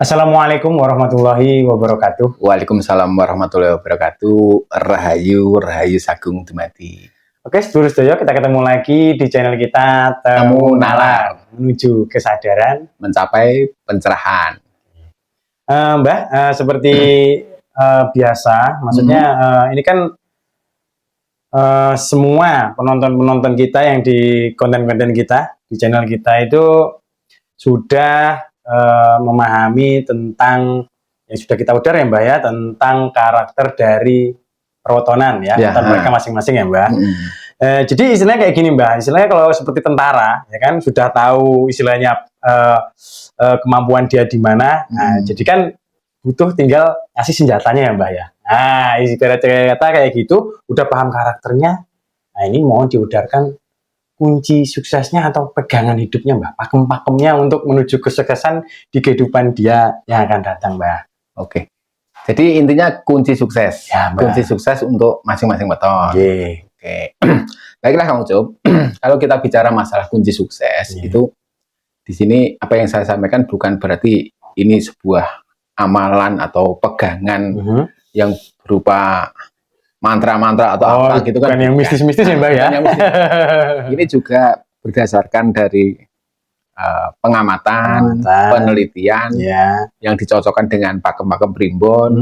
Assalamualaikum warahmatullahi wabarakatuh. Waalaikumsalam warahmatullahi wabarakatuh. Rahayu, rahayu sagung dumadi. Oke, sedulur sedaya, kita ketemu lagi di channel kita Temu Nalar, menuju kesadaran, mencapai pencerahan. Mbah, seperti biasa, maksudnya ini kan semua penonton-penonton kita yang di konten-konten kita di channel kita itu sudah memahami tentang yang sudah kita udar ya Mbak ya, tentang karakter dari perwotonan ya, tentang mereka masing-masing ya Mbak. Jadi istilahnya kayak gini Mbak, istilahnya kalau seperti tentara ya kan sudah tahu istilahnya kemampuan dia di mana. Nah, jadi kan butuh tinggal ngasih senjatanya ya Mbak ya. Nah, ibarat kata kayak gitu, udah paham karakternya. Nah, ini mau diudarkan kunci suksesnya atau pegangan hidupnya Mbak, pakem-pakemnya untuk menuju kesuksesan di kehidupan dia yang akan datang Mbak. Oke, jadi intinya kunci sukses ya, kunci sukses untuk masing-masing beton. Oke. Baiklah Kang Ucup, kalau kita bicara masalah kunci sukses itu di sini apa yang saya sampaikan bukan berarti ini sebuah amalan atau pegangan yang berupa mantra-mantra atau apa gitu kan. Bukan yang mistis-mistis ya Mbak ya. Ini juga berdasarkan dari pengamatan, penelitian yang dicocokkan dengan pakem-pakem primbon,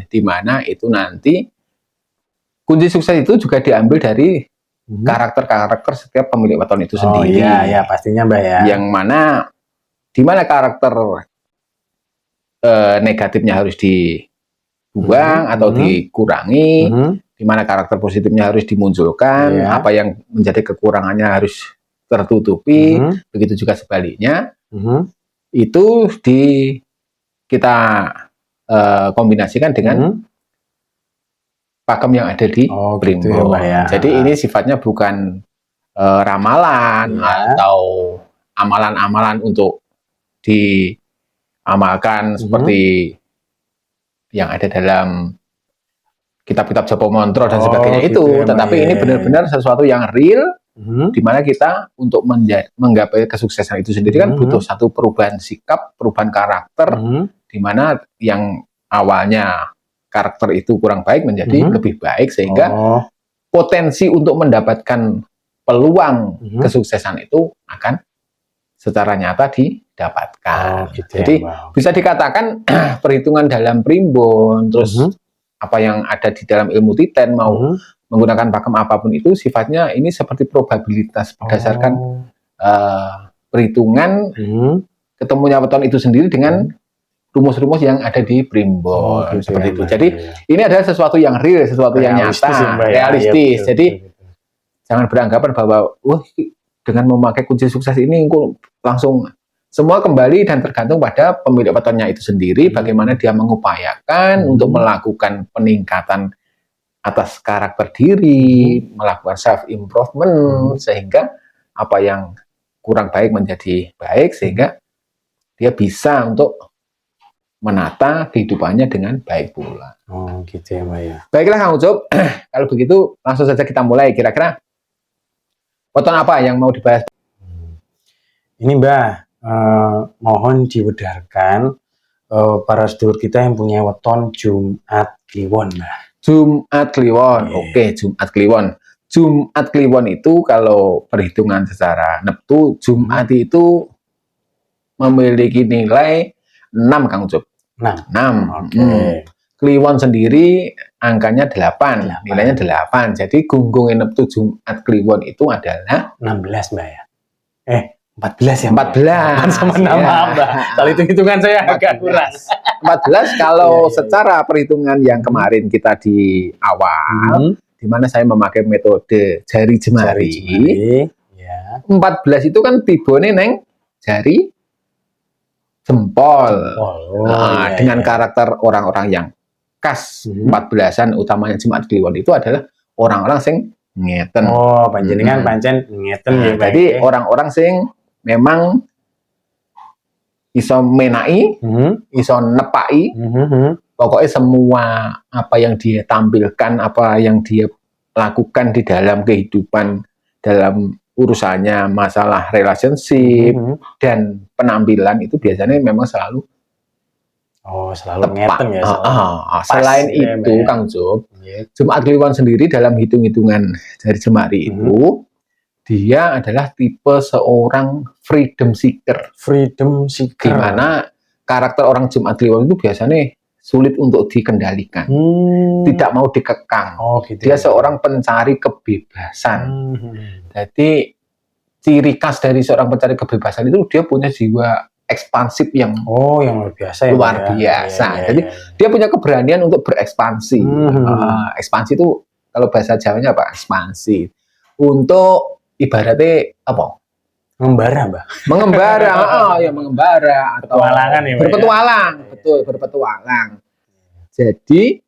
di mana itu nanti kunci sukses itu juga diambil dari karakter-karakter setiap pemilik weton itu sendiri. Iya, pastinya Mbak ya. Yang mana, di mana karakter negatifnya harus dibuang atau dikurangi, di mana karakter positifnya harus dimunculkan, apa yang menjadi kekurangannya harus tertutupi, begitu juga sebaliknya. Itu kita kombinasikan dengan pakem yang ada di primbon. Jadi ini sifatnya bukan ramalan atau amalan-amalan untuk diamalkan seperti yang ada dalam kitab-kitab Jopo Montro dan sebagainya tetapi ini benar-benar sesuatu yang real, di mana kita untuk menggapai kesuksesan itu sendiri kan butuh satu perubahan sikap, perubahan karakter, di mana yang awalnya karakter itu kurang baik menjadi lebih baik, sehingga potensi untuk mendapatkan peluang kesuksesan itu akan secara nyata didapatkan. Jadi bisa dikatakan perhitungan dalam primbon, terus apa yang ada di dalam ilmu titen, mau menggunakan pakem apapun itu sifatnya ini seperti probabilitas berdasarkan perhitungan ketemunya weton itu sendiri dengan rumus-rumus yang ada di primbon, seperti itu. Jadi ini adalah sesuatu yang real, sesuatu yang nyata, realistis. Jadi jangan beranggapan bahwa dengan memakai kunci sukses ini langsung semua kembali dan tergantung pada pemilik wetonnya itu sendiri, bagaimana dia mengupayakan untuk melakukan peningkatan atas karakter diri, melakukan self improvement, sehingga apa yang kurang baik menjadi baik, sehingga dia bisa untuk menata kehidupannya dengan baik pula. Gitu ya Mbak ya. Baiklah Kang Ucup, kalau begitu langsung saja kita mulai. Kira-kira weton apa yang mau dibahas? Ini Mbak, mohon diwedarkan para sedulur kita yang punya weton Jumat Kliwon Mbak. Jumat Kliwon, oke, Jumat Kliwon. Jumat Kliwon itu kalau perhitungan secara neptu, Jumat itu memiliki nilai 6 Kang Ucup. 6. Kliwon sendiri angkanya 8, nilainya 8. Jadi gunggungnya neptu Jumat Kliwon itu adalah 16 Mbak ya. 14 ya. 14 sama nama Mbak. Kalau hitung-hitungan saya agak kurang. 14 kalau secara perhitungan yang kemarin kita di awal, di mana saya memakai metode jari jemari. 14 itu kan tibone neng jari jempol. Dengan karakter orang-orang yang khas 14-an, utamanya Jumat Kliwon itu adalah orang-orang sing ngeten. Panjenengan pancen ngeten. Jadi orang-orang sing memang iso menai, iso nepai, pokoknya semua apa yang dia tampilkan, apa yang dia lakukan di dalam kehidupan, dalam urusannya masalah relationship dan penampilan itu biasanya memang selalu Oh, selalu ngeteng ya. Selain itu, Kang Job, Jumat Kliwon sendiri dalam hitung-hitungan dari jemari itu, dia adalah tipe seorang freedom seeker. Freedom seeker. Gimana karakter orang Jumat Kliwon itu biasanya sulit untuk dikendalikan, tidak mau dikekang. Oh, gitu. Dia seorang pencari kebebasan. Jadi ciri khas dari seorang pencari kebebasan itu dia punya jiwa ekspansif yang luar biasa. Luar biasa. Jadi dia punya keberanian untuk berekspansi. Ekspansi itu kalau bahasa Jawanya apa? Ekspansi. Untuk ibaratnya apa? Mengembara, Mbak. Mengembara, ya mengembara atau petualangan ya, berpetualang, betul, berpetualang. Jadi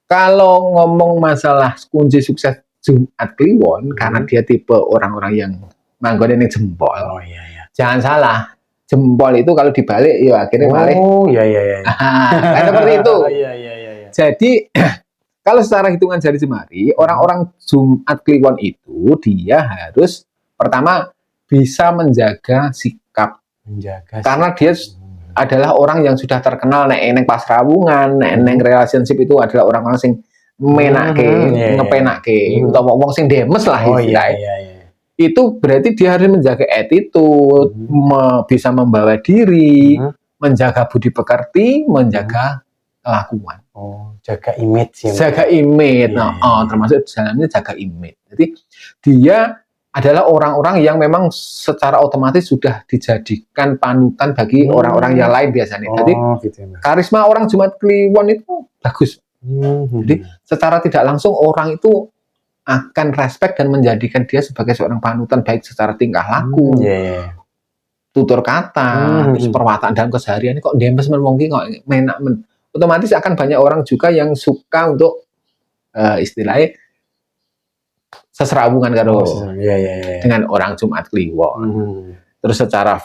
kalau ngomong masalah kunci sukses Jumat Kliwon karena dia tipe orang-orang yang manggon ini jempol. Jangan salah. Jempol itu kalau dibalik ya akhirnya balik. Kan seperti itu. Jadi kalau secara hitungan jari jemari, orang-orang Jumat Kliwon itu dia harus pertama bisa menjaga sikap. Karena dia adalah orang yang sudah terkenal nek pasrawungan, nek relationship itu adalah orang-orang sing menake, ngepenake, utawa wong sing demes lah istilahnya. Itu berarti dia harus menjaga attitude, bisa membawa diri, menjaga budi pekerti, menjaga kelakuan. Jaga image. Jaga image. Termasuk dalamnya jaga image. Jadi dia adalah orang-orang yang memang secara otomatis sudah dijadikan panutan bagi orang-orang yang lain biasanya. Jadi karisma orang Jumat Kliwon itu bagus. Jadi secara tidak langsung orang itu akan respect dan menjadikan dia sebagai seorang panutan baik secara tingkah laku, tutur kata, perwataan dalam keseharian. Kok demes menwongki kok menak men. Otomatis akan banyak orang juga yang suka untuk istilahnya seserabungan dengan orang Jumat Kliwon. Terus secara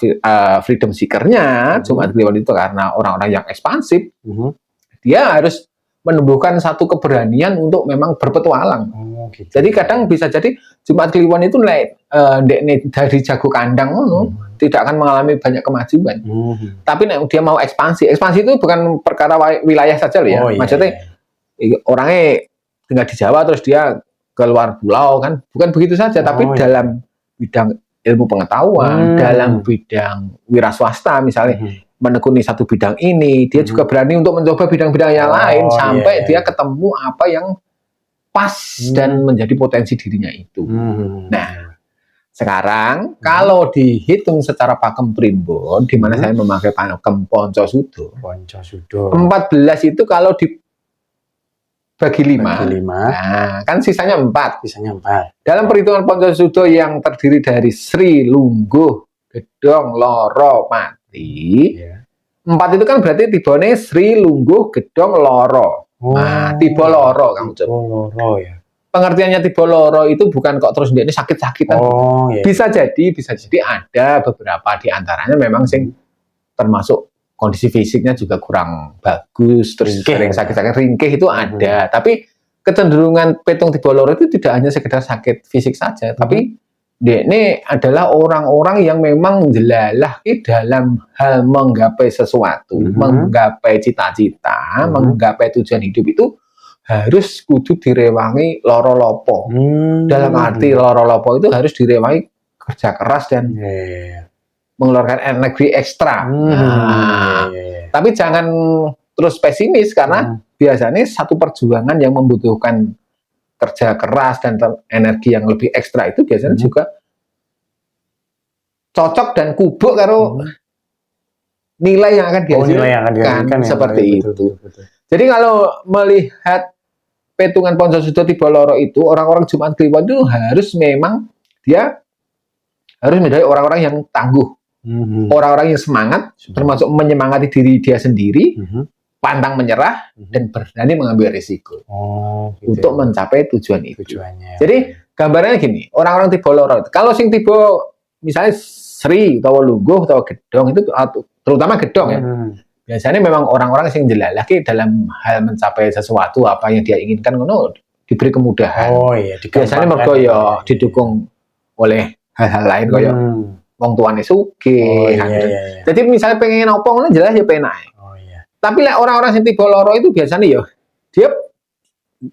freedom seeker-nya Jumat Kliwon itu karena orang-orang yang ekspansif, dia harus menumbuhkan satu keberanian untuk memang berpetualang. Jadi kadang bisa jadi Jumat Kliwon itu dari jago kandang tidak akan mengalami banyak kemajuan. Tapi dia mau ekspansi itu bukan perkara wilayah saja loh ya. Maksudnya orangnya tinggal di Jawa terus dia keluar pulau kan, bukan begitu saja. Tapi dalam bidang ilmu pengetahuan, dalam bidang wira swasta misalnya, menekuni satu bidang ini, dia juga berani untuk mencoba bidang-bidang yang lain sampai dia ketemu apa yang pas dan menjadi potensi dirinya itu. Nah, sekarang kalau dihitung secara pakem primbon, di mana saya memakai pakem Poncosudho. 14 itu kalau dibagi 5. Nah, kan sisanya 4. Dalam perhitungan Poncosudho yang terdiri dari Sri, Lungguh, Gedong, Loro, Mati. 4 itu kan berarti tibone Sri, Lungguh, Gedong, Loro. Nah, tiba loro Kang Ucup. Loro ya. Pengertiannya tiba loro itu bukan kok terus ini sakit-sakitan. Bisa jadi ada beberapa di antaranya memang sing termasuk kondisi fisiknya juga kurang bagus, terus sering sakit-sakit ringkih itu ada. Tapi kecenderungan petung tiba loro itu tidak hanya sekedar sakit fisik saja, tapi ini adalah orang-orang yang memang jelalah dalam hal menggapai sesuatu, menggapai cita-cita, menggapai tujuan hidup itu harus kudu direwangi loro lopo. Dalam arti loro lopo itu harus direwangi kerja keras dan mengeluarkan energi ekstra. Tapi jangan terus pesimis karena biasanya satu perjuangan yang membutuhkan kerja keras dan energi yang lebih ekstra itu biasanya juga cocok dan kubuk karo nilai yang akan dihasilkan seperti itu. Jadi kalau melihat petungan Poncosudho tiba loro itu, orang-orang Jumat Kliwon itu harus memang dia harus menjadi orang-orang yang tangguh, orang-orang yang semangat, termasuk menyemangati diri dia sendiri, pantang menyerah dan berani mengambil risiko untuk mencapai tujuan itu. Jadi gambarannya gini, orang-orang tiba loro, kalau sing tiba misalnya Sri atau Lungguh atau Gedong itu terutama Gedong ya, biasanya memang orang-orang yang jelalah dalam hal mencapai sesuatu apa yang dia inginkan diberi kemudahan. Biasanya mergo ya didukung oleh hal-hal lain kayak wong tuane sugih. Jadi misalnya pengen opo ngono jelas ya penak. Tapi orang-orang yang tipe loro itu biasanya ya dia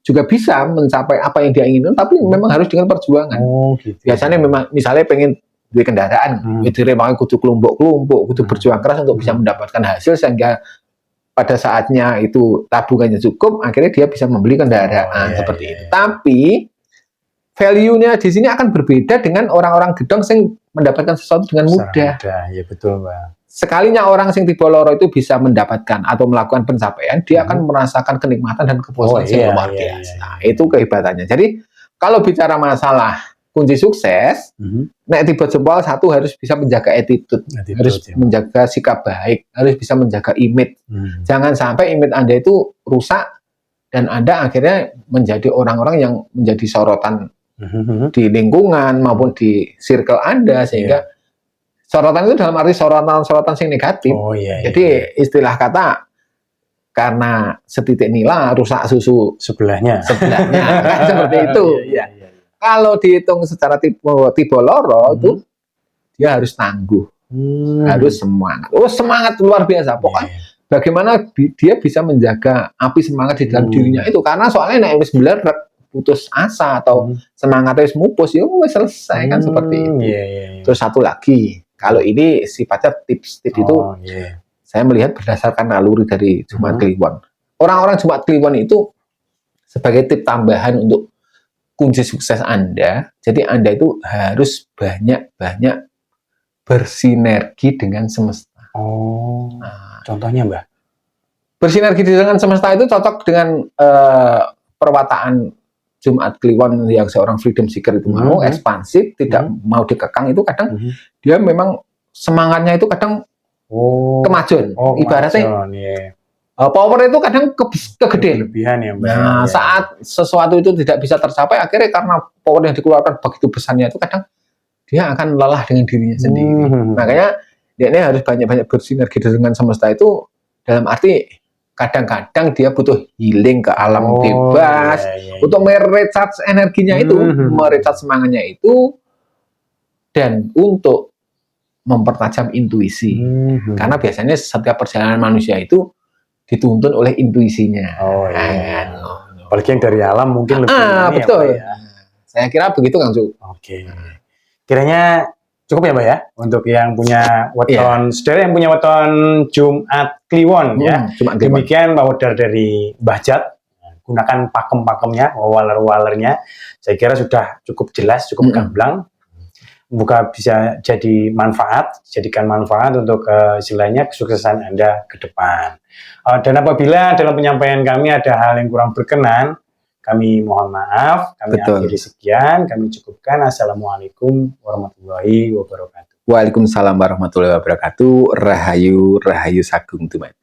juga bisa mencapai apa yang dia inginkan, tapi memang harus dengan perjuangan. Oh, gitu. Biasanya memang misalnya pengen beli kendaraan, jadi memang kudu kelompok-kelompok, kudu berjuang keras untuk bisa mendapatkan hasil sehingga pada saatnya itu tabungannya cukup, akhirnya dia bisa membeli kendaraan seperti itu. Tapi value-nya di sini akan berbeda dengan orang-orang gedong yang mendapatkan sesuatu dengan mudah. Ya betul, Bang. Sekalinya orang sing tipe loro itu bisa mendapatkan atau melakukan pencapaian, dia akan merasakan kenikmatan dan kepuasan yang luar biasa. Nah, itu kehebatannya. Jadi kalau bicara masalah kunci sukses, nek tiba jempol satu harus bisa menjaga attitude, harus menjaga sikap baik, harus bisa menjaga image. Jangan sampai image Anda itu rusak dan Anda akhirnya menjadi orang-orang yang menjadi sorotan di lingkungan maupun di circle Anda, sehingga sorotan itu dalam arti sorotan yang negatif. Jadi istilah kata karena setitik nila rusak susu sebelahnya kan seperti itu. Kalau dihitung secara tipe loro itu dia harus tangguh, harus semangat. Semangat luar biasa. Pokoknya bagaimana dia bisa menjaga api semangat di dalam dirinya itu, karena soalnya nek wis blerek putus asa atau semangatnya wis mupus ya wis selesai kan seperti itu. Terus satu lagi, kalau ini sifatnya tips-tips itu saya melihat berdasarkan naluri dari Jumat Kliwon. Orang-orang Jumat Kliwon itu sebagai tip tambahan untuk kunci sukses Anda, jadi Anda itu harus banyak-banyak bersinergi dengan semesta. Contohnya, Mbak? Bersinergi dengan semesta itu cocok dengan perwataan Jumat Kliwon yang seorang freedom seeker itu mau ekspansif, tidak mau dikekang itu kadang dia memang semangatnya itu kadang kemajuan. Ibaratnya power itu kadang kegedean. Lebihan ya, Mbak. Nah, saat sesuatu itu tidak bisa tercapai, akhirnya karena power yang dikeluarkan begitu besarnya itu kadang dia akan lelah dengan dirinya sendiri. Makanya dia ini harus banyak-banyak bersinergi dengan semesta itu dalam arti kadang-kadang dia butuh healing ke alam bebas untuk merecharge energinya itu, merecharge semangatnya itu, dan untuk mempertajam intuisi. Karena biasanya setiap perjalanan manusia itu dituntun oleh intuisinya. Apalagi yang dari alam mungkin lebih betul. Saya kira begitu, Kang Su. Kiranya cukup ya, Mbak ya, untuk yang punya weton, saudara yang punya weton Jumat Kliwon ya. Demikian powder dari Mbah Jat. Gunakan pakem-pakemnya, waler-walernya. Saya kira sudah cukup jelas, cukup gamblang. Bukan bisa jadi manfaat, jadikan manfaat untuk istilahnya kesuksesan Anda ke depan. Dan apabila dalam penyampaian kami ada hal yang kurang berkenan, kami mohon maaf, kami akhiri sekian, kami cukupkan. Assalamualaikum warahmatullahi wabarakatuh. Waalaikumsalam warahmatullahi wabarakatuh. Rahayu, Rahayu Sagung Tuman.